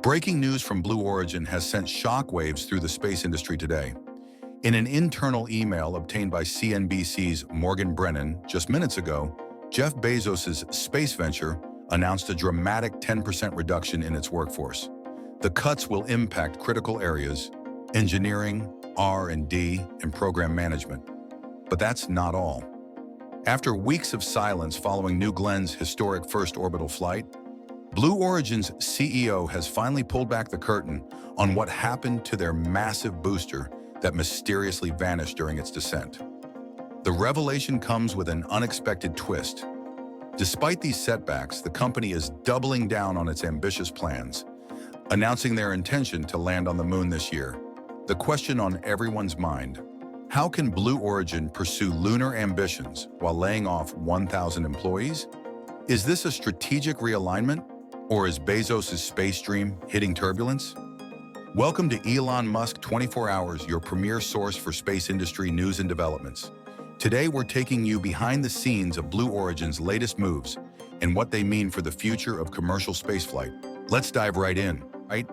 Breaking news from Blue Origin has sent shockwaves through the space industry today. In an internal email obtained by CNBC's Morgan Brennan just minutes ago, Jeff Bezos' space venture announced a dramatic 10% reduction in its workforce. The cuts will impact critical areas, engineering, R&D, and program management. But that's not all. After weeks of silence following New Glenn's historic first orbital flight, Blue Origin's CEO has finally pulled back the curtain on what happened to their massive booster that mysteriously vanished during its descent. The revelation comes with an unexpected twist. Despite these setbacks, the company is doubling down on its ambitious plans, announcing their intention to land on the moon this year. The question on everyone's mind: how can Blue Origin pursue lunar ambitions while laying off 1,000 employees? Is this a strategic realignment, or is Bezos' space dream hitting turbulence? Welcome to Elon Musk 24 Hours, your premier source for space industry news and developments. Today, we're taking you behind the scenes of Blue Origin's latest moves and what they mean for the future of commercial spaceflight. Let's dive right in, right?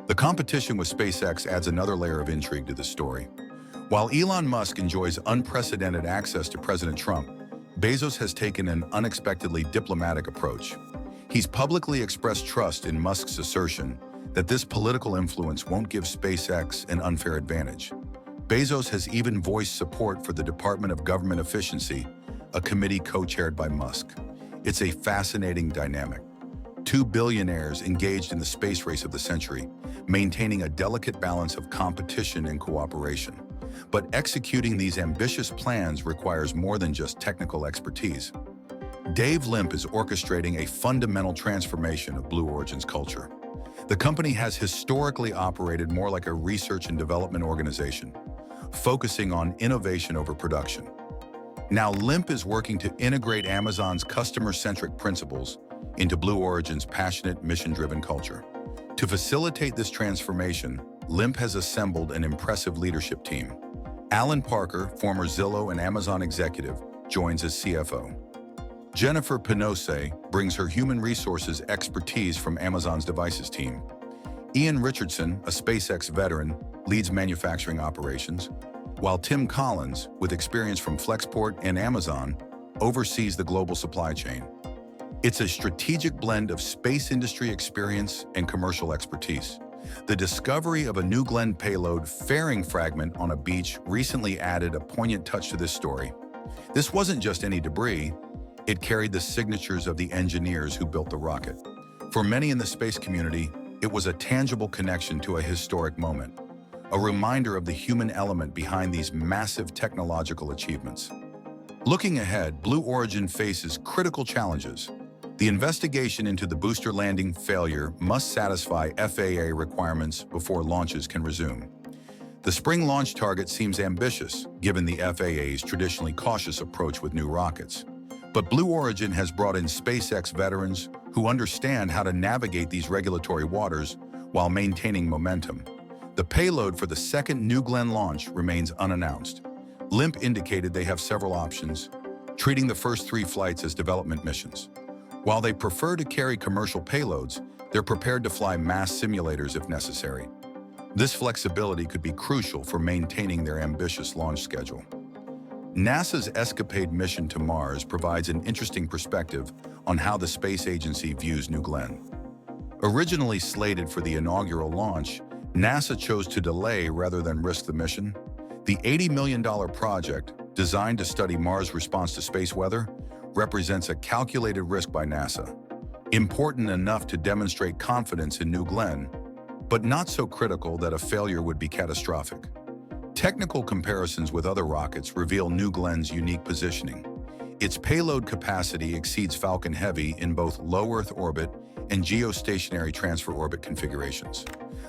The competition with SpaceX adds another layer of intrigue to this story. While Elon Musk enjoys unprecedented access to President Trump, Bezos has taken an unexpectedly diplomatic approach. He's publicly expressed trust in Musk's assertion that this political influence won't give SpaceX an unfair advantage. Bezos has even voiced support for the Department of Government Efficiency, a committee co-chaired by Musk. It's a fascinating dynamic. Two billionaires engaged in the space race of the century, maintaining a delicate balance of competition and cooperation. But executing these ambitious plans requires more than just technical expertise. Limp is orchestrating a fundamental transformation of Blue Origin's culture. The company has historically operated more like a research and development organization, focusing on innovation over production. Now, Limp is working to integrate Amazon's customer-centric principles into Blue Origin's passionate, mission-driven culture. To facilitate this transformation, Limp has assembled an impressive leadership team. Alan Parker, former Zillow and Amazon executive, joins as CFO. Jennifer Pinose brings her human resources expertise from Amazon's devices team. Ian Richardson, a SpaceX veteran, leads manufacturing operations, while Tim Collins, with experience from Flexport and Amazon, oversees the global supply chain. It's a strategic blend of space industry experience and commercial expertise. The discovery of a New Glenn payload fairing fragment on a beach recently added a poignant touch to this story. This wasn't just any debris, it carried the signatures of the engineers who built the rocket. For many in the space community, it was a tangible connection to a historic moment, a reminder of the human element behind these massive technological achievements. Looking ahead, Blue Origin faces critical challenges. The investigation into the booster landing failure must satisfy FAA requirements before launches can resume. The spring launch target seems ambitious, given the FAA's traditionally cautious approach with new rockets. But Blue Origin has brought in SpaceX veterans who understand how to navigate these regulatory waters while maintaining momentum. The payload for the second New Glenn launch remains unannounced. Limp indicated they have several options, treating the first 3 flights as development missions. While they prefer to carry commercial payloads, they're prepared to fly mass simulators if necessary. This flexibility could be crucial for maintaining their ambitious launch schedule. NASA's Escapade mission to Mars provides an interesting perspective on how the space agency views New Glenn. Originally slated for the inaugural launch, NASA chose to delay rather than risk the mission. The $80 million project, designed to study Mars' response to space weather, represents a calculated risk by NASA, important enough to demonstrate confidence in New Glenn, but not so critical that a failure would be catastrophic. Technical comparisons with other rockets reveal New Glenn's unique positioning. Its payload capacity exceeds Falcon Heavy in both low Earth orbit and geostationary transfer orbit configurations.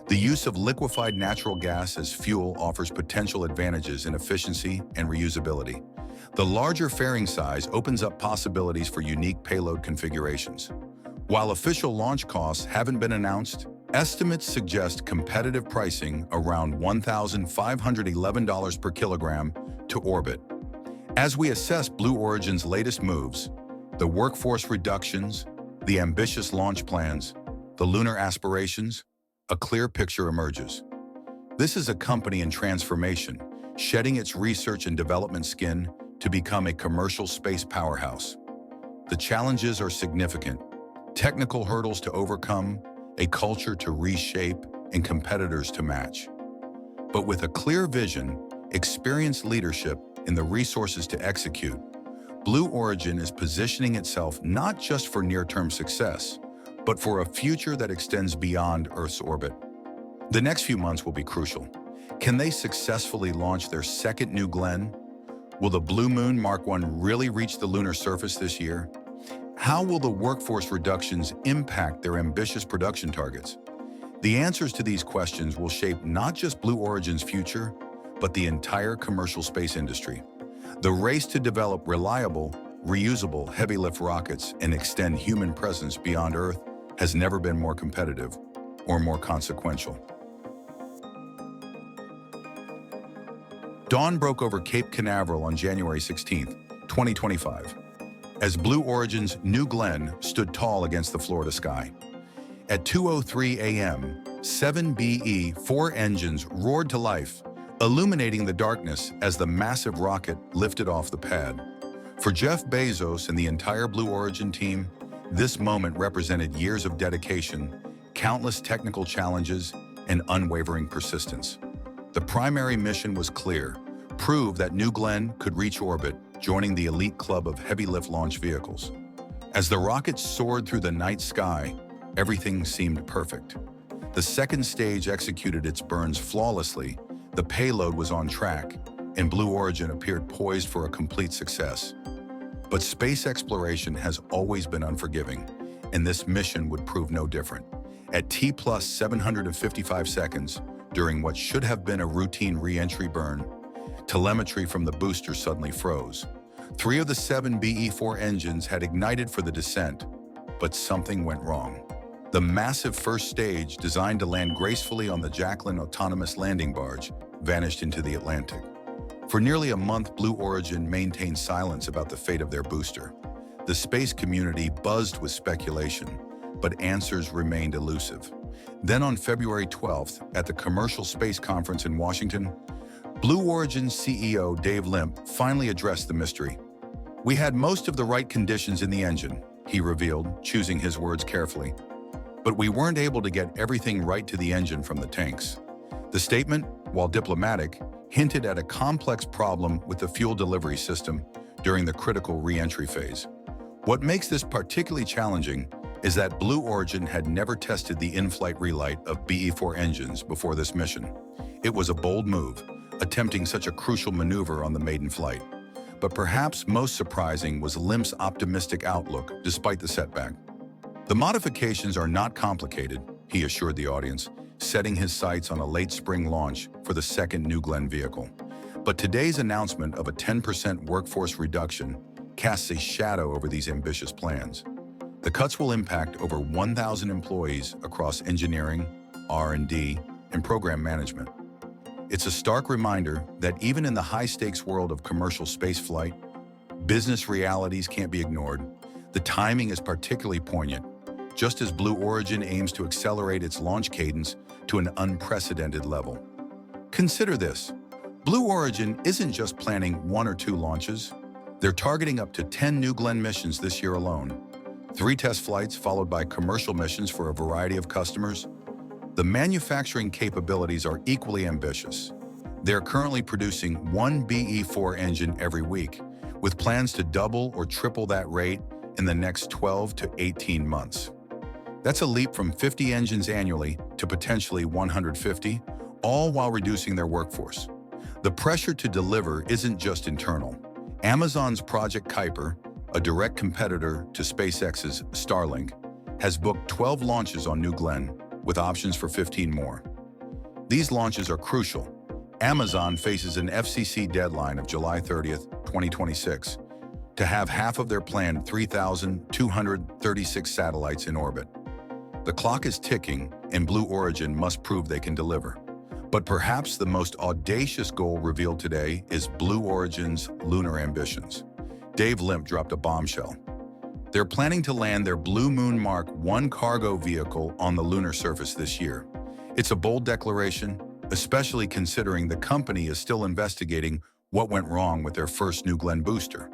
The use of liquefied natural gas as fuel offers potential advantages in efficiency and reusability. The larger fairing size opens up possibilities for unique payload configurations. While official launch costs haven't been announced, estimates suggest competitive pricing around $1,511 per kilogram to orbit. As we assess Blue Origin's latest moves, The workforce reductions, the ambitious launch plans, the lunar aspirations, a clear picture emerges. This is a company in transformation, shedding its research and development skin to become a commercial space powerhouse. The challenges are significant: technical hurdles to overcome, a culture to reshape, and competitors to match. But with a clear vision, experienced leadership, and the resources to execute, Blue Origin is positioning itself not just for near-term success, but for a future that extends beyond Earth's orbit. The next few months will be crucial. Can they successfully launch their second New Glenn? Will the Blue Moon Mark 1 really reach the lunar surface this year? How will the workforce reductions impact their ambitious production targets? The answers to these questions will shape not just Blue Origin's future, but the entire commercial space industry. The race to develop reliable, reusable heavy-lift rockets and extend human presence beyond Earth has never been more competitive or more consequential. Dawn broke over Cape Canaveral on January 16, 2025, as Blue Origin's New Glenn stood tall against the Florida sky. At 2:03 a.m., 7 BE-4 engines roared to life, illuminating the darkness as the massive rocket lifted off the pad. For Jeff Bezos and the entire Blue Origin team, this moment represented years of dedication, countless technical challenges, and unwavering persistence. The primary mission was clear: prove that New Glenn could reach orbit, joining the elite club of heavy-lift launch vehicles. As the rocket soared through the night sky, everything seemed perfect. The second stage executed its burns flawlessly, the payload was on track, and Blue Origin appeared poised for a complete success. But space exploration has always been unforgiving, and this mission would prove no different. At T plus 755 seconds, during what should have been a routine re-entry burn, telemetry from the booster suddenly froze. 3 of the 7 BE-4 engines had ignited for the descent, but something went wrong. The massive first stage, designed to land gracefully on the Jacqueline autonomous landing barge, vanished into the Atlantic. For nearly a month, Blue Origin maintained silence about the fate of their booster. The space community buzzed with speculation, but answers remained elusive. Then on February 12th, at the Commercial Space Conference in Washington, Blue Origin's CEO Dave Limp finally addressed the mystery. "We had most of the right conditions in the engine," he revealed, choosing his words carefully. "But we weren't able to get everything right to the engine from the tanks." The statement, while diplomatic, hinted at a complex problem with the fuel delivery system during the critical re-entry phase. What makes this particularly challenging is that Blue Origin had never tested the in-flight relight of BE-4 engines before this mission. It was a bold move, attempting such a crucial maneuver on the maiden flight. But perhaps most surprising was Limp's optimistic outlook despite the setback. "The modifications are not complicated," he assured the audience, setting his sights on a late spring launch for the second New Glenn vehicle. But today's announcement of a 10% workforce reduction casts a shadow over these ambitious plans. The cuts will impact over 1,000 employees across engineering, R&D, and program management. It's a stark reminder that even in the high-stakes world of commercial spaceflight, business realities can't be ignored. The timing is particularly poignant, just as Blue Origin aims to accelerate its launch cadence to an unprecedented level. Consider this: Blue Origin isn't just planning 1 or 2 launches. They're targeting up to 10 New Glenn missions this year alone. 3 test flights followed by commercial missions for a variety of customers. The manufacturing capabilities are equally ambitious. They're currently producing 1 BE-4 engine every week, with plans to double or triple that rate in the next 12 to 18 months. That's a leap from 50 engines annually to potentially 150, all while reducing their workforce. The pressure to deliver isn't just internal. Amazon's Project Kuiper, a direct competitor to SpaceX's Starlink, has booked 12 launches on New Glenn, with options for 15 more. These launches are crucial. Amazon faces an FCC deadline of July 30th, 2026, to have half of their planned 3,236 satellites in orbit. The clock is ticking, and Blue Origin must prove they can deliver. But perhaps the most audacious goal revealed today is Blue Origin's lunar ambitions. Dave Limp dropped a bombshell. They're planning to land their Blue Moon Mark 1 cargo vehicle on the lunar surface this year. It's a bold declaration, especially considering the company is still investigating what went wrong with their first New Glenn booster.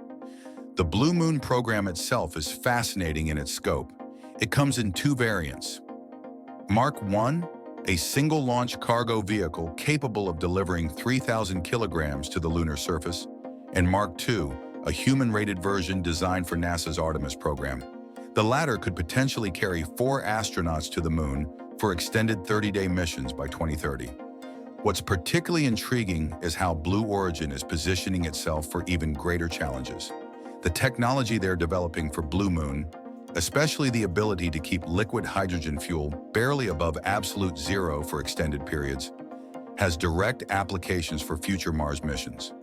The Blue Moon program itself is fascinating in its scope. It comes in two variants. Mark 1, a single-launch cargo vehicle capable of delivering 3,000 kilograms to the lunar surface, and Mark 2, a human-rated version designed for NASA's Artemis program. The latter could potentially carry 4 astronauts to the moon for extended 30-day missions by 2030. What's particularly intriguing is how Blue Origin is positioning itself for even greater challenges. The technology they're developing for Blue Moon, especially the ability to keep liquid hydrogen fuel barely above absolute zero for extended periods, has direct applications for future Mars missions.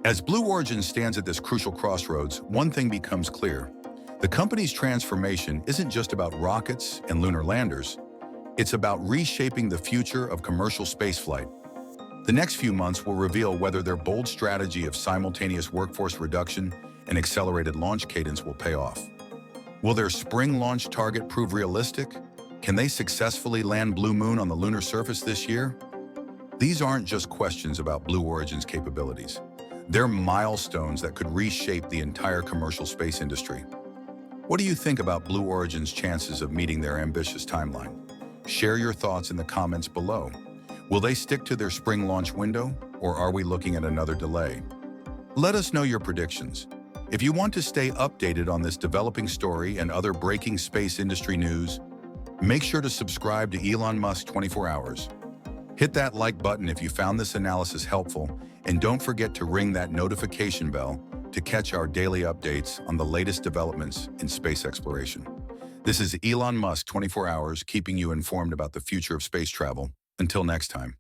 As Blue Origin stands at this crucial crossroads, one thing becomes clear. The company's transformation isn't just about rockets and lunar landers. It's about reshaping the future of commercial spaceflight. The next few months will reveal whether their bold strategy of simultaneous workforce reduction and accelerated launch cadence will pay off. Will their spring launch target prove realistic? Can they successfully land Blue Moon on the lunar surface this year? These aren't just questions about Blue Origin's capabilities. They're milestones that could reshape the entire commercial space industry. What do you think about Blue Origin's chances of meeting their ambitious timeline? Share your thoughts in the comments below. Will they stick to their spring launch window, or are we looking at another delay? Let us know your predictions. If you want to stay updated on this developing story and other breaking space industry news, make sure to subscribe to Elon Musk 24 Hours. Hit that like button if you found this analysis helpful, and don't forget to ring that notification bell to catch our daily updates on the latest developments in space exploration. This is Elon Musk 24 Hours, keeping you informed about the future of space travel. Until next time.